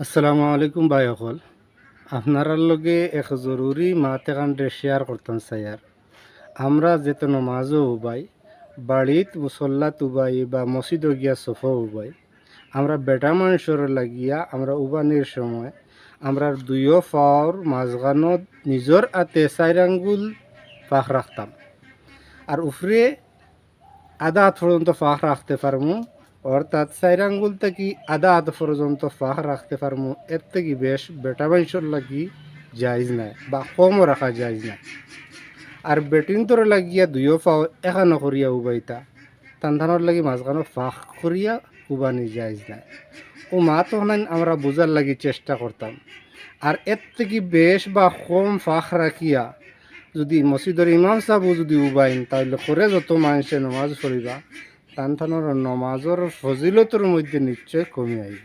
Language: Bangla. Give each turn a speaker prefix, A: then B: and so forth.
A: আসসালামু আলাইকুম ভাই সকল। আপনার লগে এক জরুরি মাত এখানরে শেয়ার করতাম স্যার। আমরা যেত নমাজও উবাই, বাড়িত মুসল্লাত উবাই বা মসজিদ গিয়া সফা উবাই, আমরা বেটা মানুষের লাগিয়া আমরা উবানির সময় আমরা দুইও পাওয়ার মাঝখানত নিজের হাতে 4 আঙ্গুল পাক রাখতাম। আর উপরে আধা হাত পর্যন্ত ফাঁক রাখতে পারমু, অর্থাৎ 4 আঙ্গুল থেকে আধা হাত পর্যন্ত ফাঁক রাখতে পারমু। এর থেকে বেশ বেটা মানুষের লাগি জায়জ নাই বা কমও রাখা জায়জ নাই। আর বেটিন তোর লাগিয়া দুইও পাও এখানো করিয়া উবাইতা, তান্ধানোর লাগি মাঝখানো ফাঁক করিয়া উবানি জায়জ নাই। ও মা তখন আমরা বোঝার লাগি চেষ্টা করতাম। আর এর থেকে বেশ বা কম ফাঁক রাখিয়া যদি মসজিদের ইমাম সাহেব যদি উবাইন, তাহলে করে যত মানুষে নমাজ পড়িবা তান নমাজের ফজিলতর মধ্যে নিশ্চয় কমে আইব।